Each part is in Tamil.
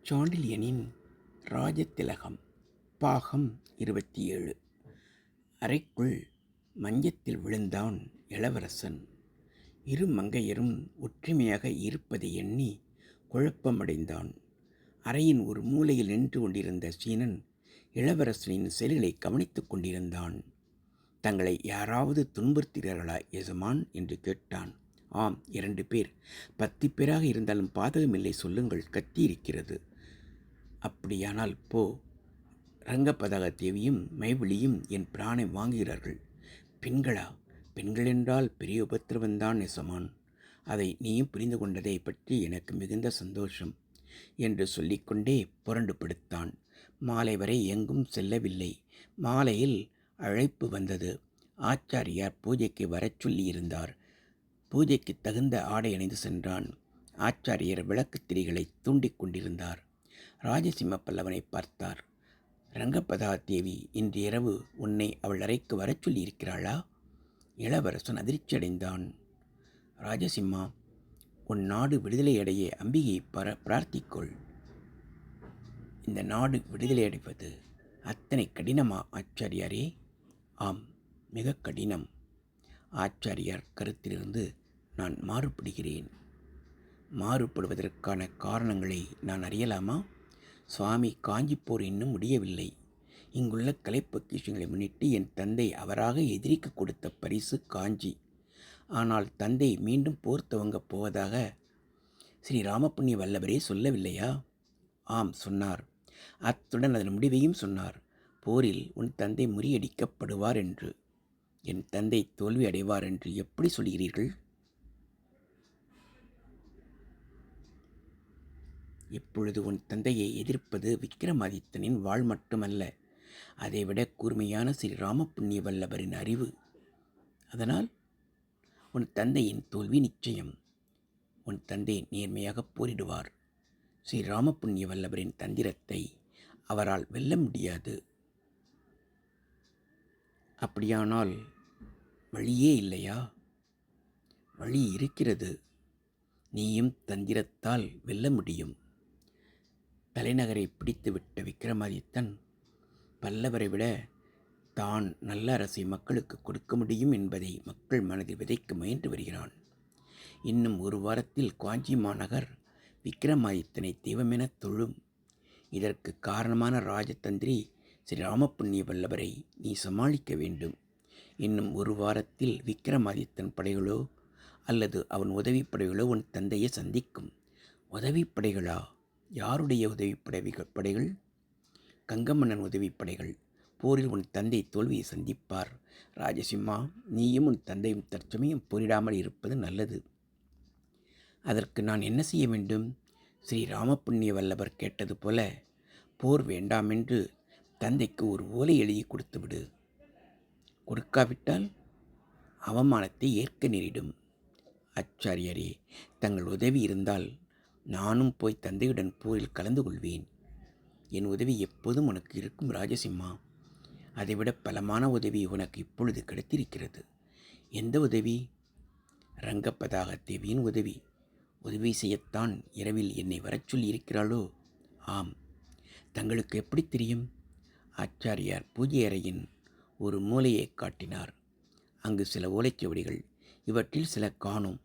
சாண்டில்யனின் ராஜதிலகம் பாகம் 27. அறைக்குள் மஞ்சத்தில் விழுந்தான் இளவரசன். இரு மங்கையரும் ஒற்றுமையாக இருப்பதை எண்ணி குழப்பமடைந்தான். அறையின் ஒரு மூலையில் நின்று கொண்டிருந்த சீனன் இளவரசனின் செயல்களை கவனித்துக் கொண்டிருந்தான். தங்களை யாராவது துன்புறுத்துகிறார்களா எஜமான் என்று கேட்டான். ஆம், 2 பேர். 10 பேராக இருந்தாலும் பாதகமில்லை, சொல்லுங்கள், கத்தி இருக்கிறது. அப்படியானால் போ. ரங்கபதக தேவியும் மைவிழியும் என் பிராணை வாங்குகிறார்கள். பெண்களா? பெண்கள் என்றால் பெரிய உபத்திரவந்தான் எசமான். அதை நீயும் புரிந்து கொண்டதை பற்றி எனக்கு மிகுந்த சந்தோஷம் என்று சொல்லிக்கொண்டே புரண்டு படுத்தான். மாலை வரை எங்கும் செல்லவில்லை. மாலையில் அழைப்பு வந்தது. ஆச்சாரியார் பூஜைக்கு வரச் சொல்லியிருந்தார். பூஜைக்கு தகுந்த ஆடை அணிந்து சென்றான். ஆச்சாரியர் விளக்கு திரிகளை தூண்டிக் கொண்டிருந்தார். ராஜசிம்ம பல்லவனை பார்த்தார். ரங்கபதா தேவி இன்று இரவு உன்னை அவள் அறைக்கு வரச் சொல்லியிருக்கிறாளா? இளவரசன் அதிர்ச்சியடைந்தான். ராஜசிம்மா, உன் நாடு விடுதலையடைய அம்பிகையை பிரார்த்திக்கொள். இந்த நாடு விடுதலையடைவது அத்தனை கடினமா ஆச்சாரியாரே? ஆம், மிக கடினம். ஆச்சாரியார் கருத்திலிருந்து நான் மாறுபடுகிறேன். மாறுபடுவதற்கான காரணங்களை நான் அறியலாமா? சுவாமி, காஞ்சிப்போர் இன்னும் முடியவில்லை. இங்குள்ள கலை பொக்கிஷங்களை முன்னிட்டு என் தந்தை அவராக எதிரிக்கு கொடுத்த பரிசு காஞ்சி. ஆனால் தந்தை மீண்டும் போர் துவங்கப் போவதாக ஸ்ரீ ராமபுண்ணிய வல்லவரே சொல்லவில்லையா? ஆம், சொன்னார். அத்துடன் அதன் முடிவையும் சொன்னார். போரில் உன் தந்தை முறியடிக்கப்படுவார் என்று. என் தந்தை தோல்வி அடைவார் என்று எப்படி சொல்கிறீர்கள்? இப்பொழுது உன் தந்தையை எதிர்ப்பது விக்கிரமாதித்தனின் வாழ் மட்டுமல்ல, அதைவிட கூர்மையான ஸ்ரீ ராமபுண்ணிய வல்லவரின் அறிவு. அதனால் உன் தந்தையின் தோல்வி நிச்சயம். உன் தந்தை நேர்மையாக போரிடுவார். ஸ்ரீ ராமபுண்ணிய வல்லவரின் தந்திரத்தை அவரால் வெல்ல முடியாது. அப்படியானால் வழியே இல்லையா? வழி இருக்கிறது. நீயும் தந்திரத்தால் வெல்ல முடியும். தலைநகரை பிடித்துவிட்ட விக்கிரமாதித்தன் பல்லவரை விட தான் நல்ல அரசை மக்களுக்கு கொடுக்க முடியும் என்பதை மக்கள் மனதில் விதைக்க முயன்று வருகிறான். இன்னும் 1 வாரத்தில் காஞ்சி மாநகர் விக்கிரமாதித்தனை தெய்வமென தொழும். இதற்கு காரணமான ராஜதந்திரி ஸ்ரீ ராமபுண்ணிய வல்லவரை நீ சமாளிக்க வேண்டும். இன்னும் 1 வாரத்தில் விக்கிரமாதித்தன் படைகளோ அல்லது அவன் உதவிப்படைகளோ உன் தந்தையை சந்திக்கும். உதவிப்படைகளா? யாருடைய படைகள்? கங்கமன்னன் உதவிப்படைகள். போரில் உன் தந்தை தோல்வியை சந்திப்பார். ராஜசிம்மா, நீயும் உன் தந்தையும் தற்சமயம் போரிடாமல் இருப்பது நல்லது. அதற்கு நான் என்ன செய்ய வேண்டும்? ஸ்ரீ ராமபுண்ணிய வல்லவர் கேட்டது போல போர் வேண்டாமென்று தந்தைக்கு ஒரு ஓலை எழுதி கொடுத்துவிடு. கொடுக்காவிட்டால் அவமானத்தை ஏற்க நேரிடும். ஆச்சாரியரே, தங்கள் உதவி இருந்தால் நானும் போய் தந்தையுடன் போரில் கலந்து கொள்வேன். என் உதவி எப்போதும் உனக்கு இருக்கும் ராஜசிம்மா. அதைவிட பலமான உதவி உனக்கு இப்பொழுது கிடைத்திருக்கிறது. எந்த உதவி? ரங்கபதாக தேவியின் உதவி. உதவி செய்யத்தான் இரவில் என்னை வரச் சொல்லியிருக்கிறாளோ? ஆம். தங்களுக்கு எப்படி தெரியும்? ஆச்சாரியார் பூஜை அறையின் ஒரு மூலையை காட்டினார். அங்கு சில ஓலைச்சுவடிகள். இவற்றில் சில காணும்.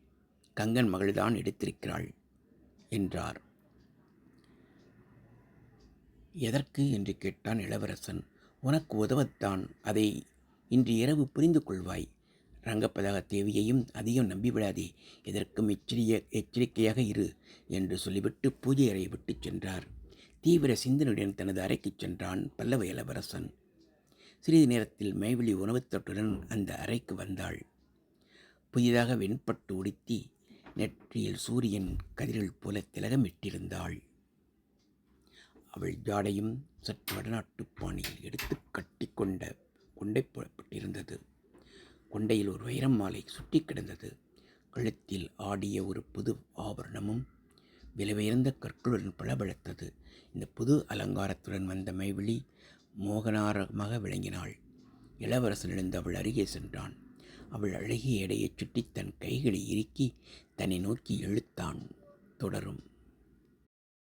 கங்கன் மகள்தான் எடுத்திருக்கிறாள் என்றார். எதற்கு என்று கேட்டான் இளவரசன். உனக்கு உதவத்தான். அதை இன்று இரவு புரிந்து கொள்வாய். ரங்கபதக தேவியையும் அதிகம் நம்பிவிடாதே. எதற்கும் எச்சரிக்கையாக இரு என்று சொல்லிவிட்டு பூஜை அறையை விட்டு சென்றார். தீவிர சிந்தனையுடன் தனது அறைக்கு சென்றான் பல்லவ இளவரசன். சிறிது நேரத்தில் மைவிழி உணவுத்தட்டுடன் அந்த அறைக்கு வந்தாள். புதிதாக வெண்பட்டு உடுத்தி நெற்றியில் சூரியன் கதிர்கள் போல திலகமிட்டிருந்தாள். அவள் ஜாடையும் சற்று வடநாட்டு பாணியில் எடுத்து கட்டி கொண்டை போடப்பட்டிருந்தது. கொண்டையில் ஒரு வைரம் மாலை சுட்டி கிடந்தது. கழுத்தில் ஆடிய ஒரு புது ஆபரணமும் விலையுயர்ந்த கற்களுடன் பளபளத்தது. இந்த புது அலங்காரத்துடன் வந்த மைவிழி மோகனாரமாக விளங்கினாள். இளவரசன் எழுந்து அவள் அருகே சென்றான். அவள் அழகிய எடையைச் சுற்றி தன் கைகளை இறுக்கி தன்னை நோக்கி இழுத்தான். தொடரும்.